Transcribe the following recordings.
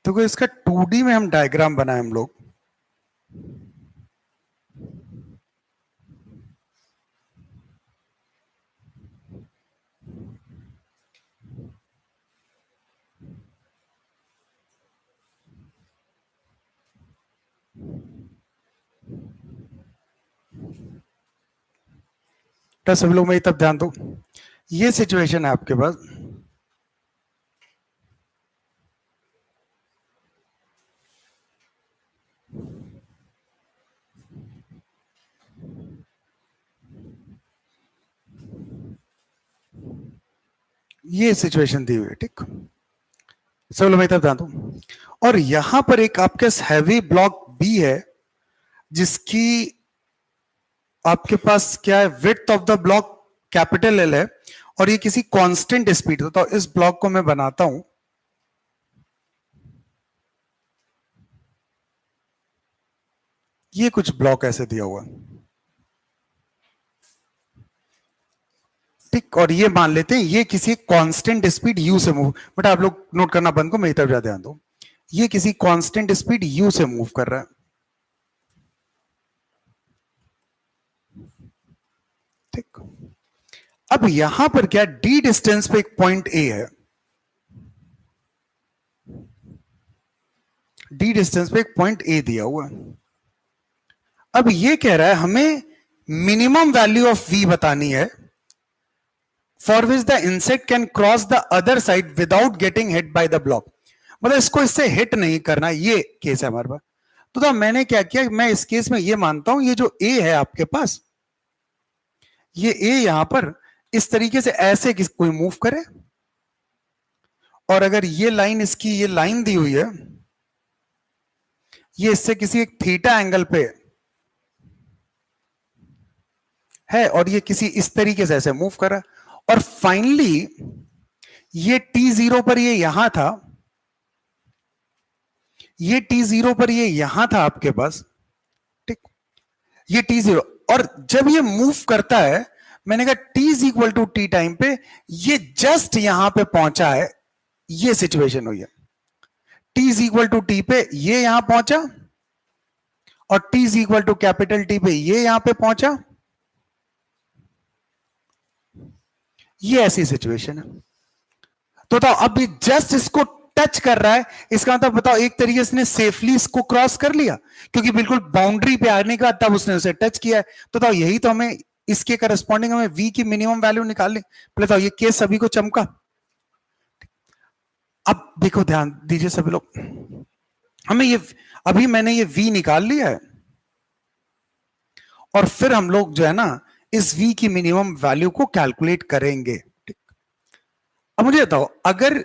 तो इसका 2D में हम डायग्राम बनाए हम लोग। तो सभी लोग मेरी तरफ ध्यान दो। ये सिचुएशन है आपके पास, ये सिचुएशन दी हुई है, ठीक। सब लोग मेरी तरफ ध्यान दो। और यहां पर एक आपके हैवी ब्लॉक बी है, जिसकी आपके पास क्या है, width of the block capital L है, और ये किसी कांस्टेंट स्पीड। तो इस ब्लॉक को मैं बनाता हूं। ये कुछ ब्लॉक ऐसे दिया हुआ, ठीक। और ये मान लेते हैं ये किसी कांस्टेंट स्पीड u से मूव, बट आप लोग नोट करना बंद को, मेरी तरफ ज्यादा ध्यान दो। ये किसी कांस्टेंट स्पीड u से मूव कर रहा है, ठीक। अब यहां पर क्या, d डिस्टेंस पे एक पॉइंट a है, d डिस्टेंस पे एक पॉइंट a दिया हुआ है। अब ये कह रहा है हमें मिनिमम वैल्यू ऑफ v बतानी है, for which the insect can cross the other side without getting hit by the block. मतलब इसको इससे हिट नहीं करना, ये केस है हमारे पास। तो मैंने क्या किया, मैं इस केस में ये मानता हूं, ये जो a है आपके पास, ये a यहां पर इस तरीके से ऐसे कोई मूव करे, और अगर ये लाइन, इसकी ये लाइन दी हुई है, ये इससे किसी एक थीटा एंगल पे है, और ये किसी इस तरीके से ऐसे मूव कर रहा है, और फाइनली ये t0 पर ये यहां था, ये t0 पर ये यहां था आपके पास, ठीक। ये t0, और जब ये मूव करता है, मैंने कहा t is equal to T time पे ये जस्ट यहां पे पहुंचा है, ये सिचुएशन हुई है। t is equal to T पे ये यहां पहुंचा, और t is equal to capital T पे ये यहां पे पहुंचा, ये ऐसी सिचुएशन है। तो बताओ, अब जस्ट इसको टच कर रहा है, इसका मतलब बताओ एक तरीके से सेफली इसको क्रॉस कर लिया, क्योंकि बिल्कुल बाउंड्री पे आने का तब उसने उसे टच किया है। तो बताओ यही तो हमें इसके करस्पॉन्डिंग हमें v की मिनिमम वैल्यू निकालनी। बताओ ये केस सभी को चमका। अब देखो ध्यान दीजिए सभी लोग, हमें ये अभी मैंने ये v निकाल लिया है, और फिर हम लोग जो है ना इस v की मिनिमम वैल्यू को कैलकुलेट करेंगे, ठीक। अब मुझे बताओ, अगर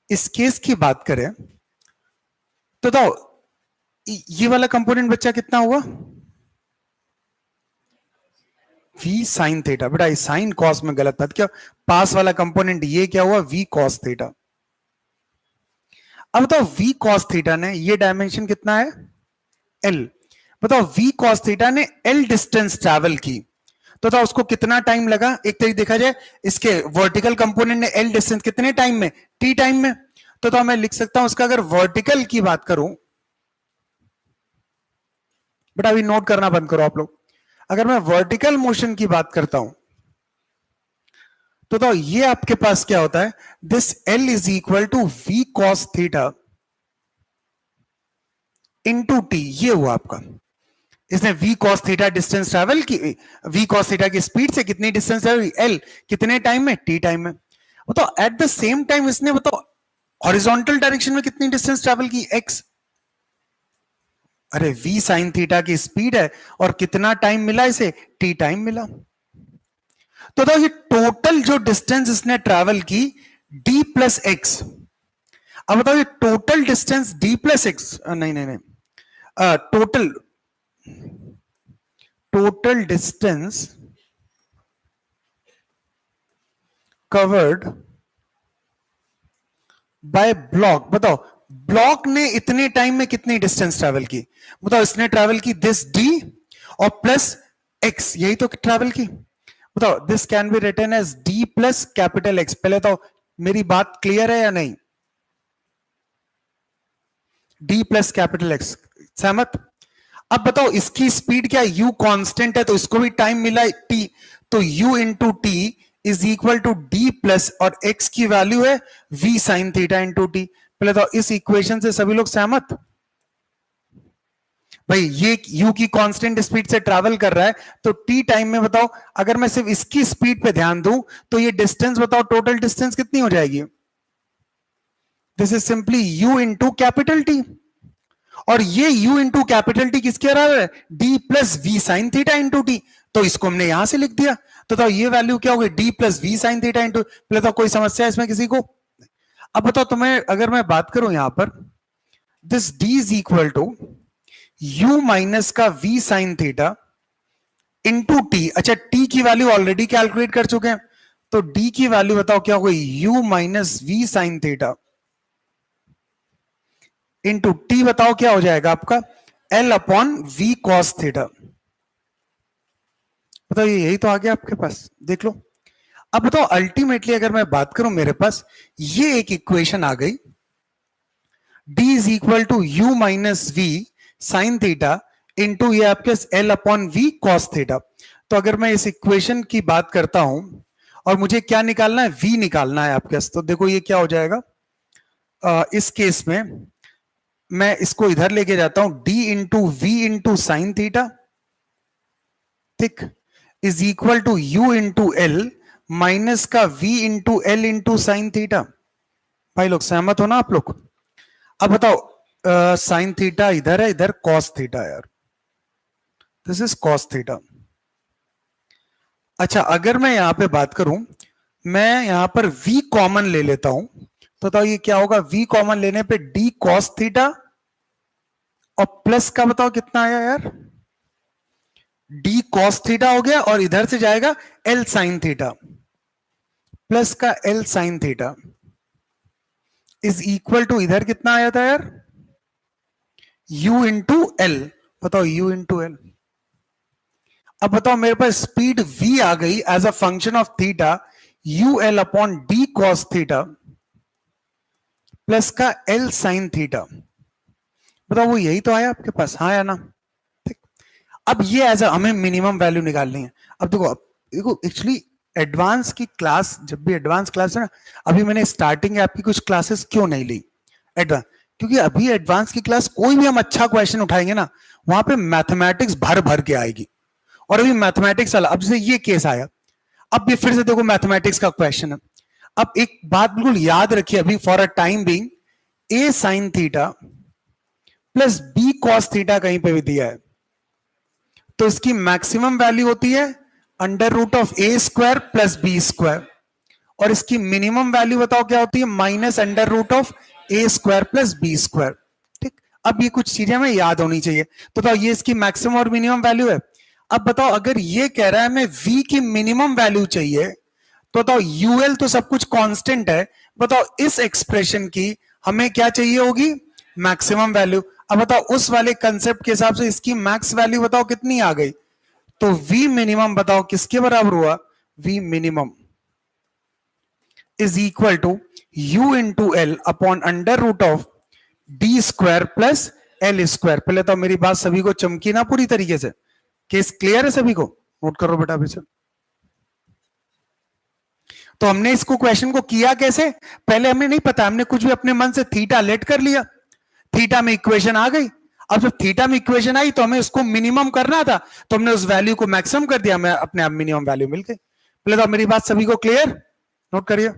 इस केस की बात करें तो बताओ ये वाला कंपोनेंट बच्चा कितना हुआ, v साइन थीटा। बेटा साइन कॉस में गलत था, क्या पास वाला कंपोनेंट ये क्या हुआ, v कॉस थीटा। अब बताओ v कॉस थीटा ने, ये डायमेंशन कितना है, l। बताओ v कॉस थीटा ने l डिस्टेंस ट्रैवल की, तो बताओ उसको कितना टाइम लगा। एक तरीके देखा जाए, इसके वर्टिकल कंपोनेंट ने l डिस्टेंस कितने टाइम में, t टाइम में। तो मैं लिख सकता हूं उसका, अगर वर्टिकल की बात करूं, बेटा अभी नोट करना बंद करो आप लोग। अगर मैं वर्टिकल मोशन की बात करता हूं, तो ये आपके पास क्या होता है, this l is equal to v cos theta into T. ये हुआ आपका, इसने v cos theta distance travel की, v cos थीटा की स्पीड से कितनी डिस्टेंस ट्रैवल, l कितने टाइम में, t टाइम में। बताओ एट द सेम टाइम इसने बताओ हॉरिजॉन्टल डायरेक्शन में कितनी डिस्टेंस ट्रैवल की, x। अरे v साइन थीटा की स्पीड है, और कितना टाइम मिला इसे, t टाइम मिला। तो बताओ ये टोटल जो डिस्टेंस इसने ट्रैवल की d प्लस एक्स। अब बताओ ये total distance d plus x, नहीं नहीं नहीं, total distance covered by block. बताओ ब्लॉक ने इतने टाइम में कितनी डिस्टेंस ट्रैवल की, बताओ इसने ट्रैवल की दिस d और प्लस x, यही तो ट्रैवल की। बताओ this can be written as d plus capital x। पहले तो मेरी बात क्लियर है या नहीं, डी प्लस कैपिटल एक्स, सहमत? अब बताओ इसकी स्पीड क्या है, यू कांस्टेंट है तो इसको भी टाइम मिला है टी, तो u into T is equal to D plus, और x की वैल्यू है v sine theta into T. पहले तो इस इक्वेशन से सभी लोग सहमत? भाई ये u की कांस्टेंट स्पीड से ट्रैवल कर रहा है, तो t टाइम में बताओ अगर मैं सिर्फ इसकी स्पीड पे ध्यान दूं तो ये डिस्टेंस बताओ, टोटल डिस्टेंस कितनी हो जाएगी? This is simply u into capital T, और ये u इंटू कैपिटल टी किसके बराबर है? d plus V sine theta into T. तो इसको हमने यहां से लिख दिया, तो ये वैल्यू क्या होगी? d plus V sine theta into. पहले तो कोई समस्या है इसमें किसी को? अब बताओ तुम्हें, अगर मैं बात करूं यहां पर, this d is equal to u minus का v sine theta into t. अच्छा, t की वैल्यू ऑलरेडी कैलकुलेट कर चुके हैं, तो d की वैल्यू बताओ क्या होगी? u minus v sine theta into t, बताओ क्या हो जाएगा आपका? L upon v cos theta. बताओ यही तो आ गया आपके पास, देख लो। अब बताओ अल्टीमेटली अगर मैं बात करूं, मेरे पास ये एक इक्वेशन आ गई, d is equal to u minus v sine theta into ये आपके L upon v cos theta. तो अगर मैं इस इक्वेशन की बात करता हूं और मुझे क्या निकालना है? v निकालना है आपके पास, तो देखो ये क्या हो जाएगा इस केस में, मैं इसको इधर लेके जाता हूं, d into v into sine theta, ठीक, is equal to u into L minus का v into L into sine theta. भाई लोग सहमत हो ना आप लोग? अब बताओ साइन थीटा इधर है, इधर कॉस थीटा है यार, दिस इज कॉस थीटा। अच्छा, अगर मैं यहां पे बात करूं, मैं यहां पर v कॉमन ले लेता हूं, तो बताओ ये क्या होगा? v कॉमन लेने पे d कॉस थीटा, और प्लस का बताओ कितना आया यार? d कॉस थीटा हो गया, और इधर से जाएगा l साइन थीटा, प्लस का l sine theta is equal to, इधर कितना आया था यार? u into l. बताओ u इंटू एल। अब बताओ मेरे पास स्पीड v आ गई as a function of theta, u l upon d cos theta plus का एल साइन थीटा। बताओ वो यही तो आया आपके पास, हाँ या ना? ठीक। अब ये एज अ हमें मिनिमम वैल्यू निकालनी है। अब देखो, देखो एक्चुअली एडवांस की क्लास, जब भी एडवांस क्लास है ना, अभी मैंने स्टार्टिंग आपकी कुछ क्लासेस क्यों नहीं ली एडवांस, क्योंकि अभी एडवांस की क्लास कोई भी हम अच्छा क्वेश्चन उठाएंगे ना, वहां पे मैथमेटिक्स भर भर के आएगी, और अभी मैथमेटिक्स वाला, अब जैसे ये केस आया, अब ये फिर से देखो मैथमेटिक्स का क्वेश्चन है। अब एक बात बिल्कुल याद रखिए, अभी for a time being a sine theta plus b cos theta कहीं पे भी दिया है, तो इसकी मैक्सिमम वैल्यू होती है under root of a square plus b square, और इसकी मिनिमम वैल्यू बताओ क्या होती है? Minus under root of a square plus b square. ठीक, अब ये कुछ चीजें हमें याद होनी चाहिए। तो बताओ ये इसकी मैक्सिमम और मिनिमम वैल्यू है। अब बताओ अगर ये कह रहा है हमें v की मिनिमम वैल्यू चाहिए, तो बताओ यूएल तो सब कुछ कांस्टेंट है, बताओ इस एक्सप्रेशन की हमें क्या चाहिए होगी? Maximum value. अब बताओ उस वाले कंसेप्ट के हिसाब से इसकी मैक्स वैल्यू बताओ कितनी आ गई? तो v मिनिमम बताओ किसके बराबर हुआ? v minimum is equal to u into l upon under root of d square plus l square. पहले तो मेरी बात सभी को चमकी ना पूरी तरीके से, केस क्लियर है सभी को? नोट करो बेटा अभी से। तो हमने इसको क्वेश्चन को किया कैसे? पहले हमें नहीं पता, हमने कुछ भी अपने मन से थीटा लेट कर लिया, थीटा में इक्वेशन आ गई। अब जब थीटा में इक्वेशन आई तो हमें उसको मिनिमम करना था, तो हमने उस वैल्यू को मैक्सिमम कर दिया, हमें अपने आप मिनिमम वैल्यू मिल गई। पहले तो मेरी बात सभी को क्लियर? नोट करिए।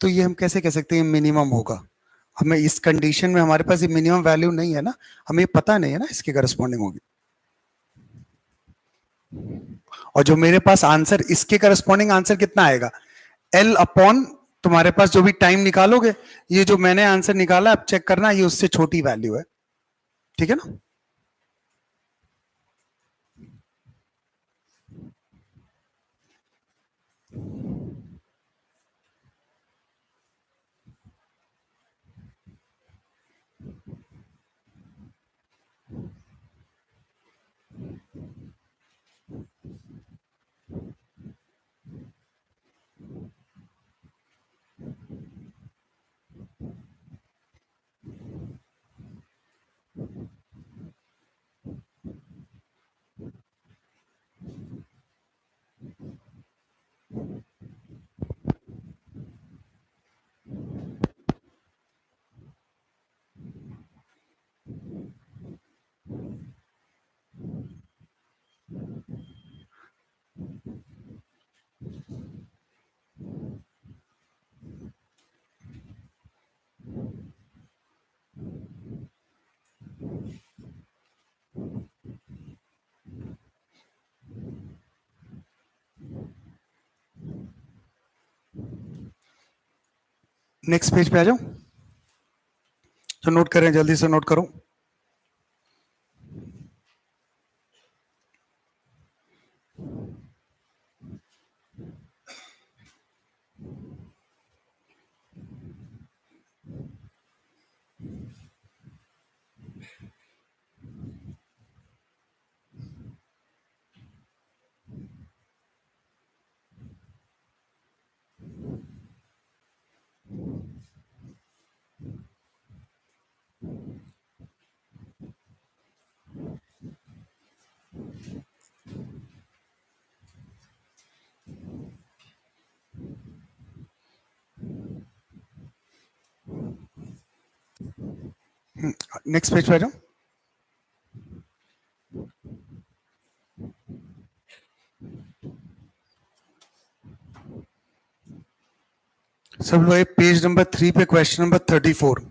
तो ये हम कैसे कह सकते हैं मिनिमम होगा? हमें इस कंडीशन में हमारे पास ये मिनिमम वैल्यू नहीं है ना, हमें पता नहीं है ना इसके करस्पॉन्डिंग होगी। और जो मेरे पास आंसर, इसके करस्पॉन्डिंग आंसर कितना आएगा? एल अपॉन तुम्हारे पास जो भी टाइम निकालोगे, ये जो मैंने आंसर निकाला अब चेक करना, ये उससे छोटी वैल्यू है, ठीक है ना? नेक्स्ट पेज पे आ जाओ, तो नोट करें, जल्दी से नोट करो। नेक्स्ट पेज पे आ जाओ। सब लोग पेज नंबर 3 पे क्वेश्चन नंबर 34।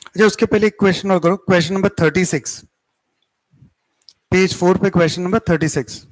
अच्छा, उसके पहले एक क्वेश्चन और करो, क्वेश्चन नंबर 36, पेज 4 पे क्वेश्चन नंबर 36।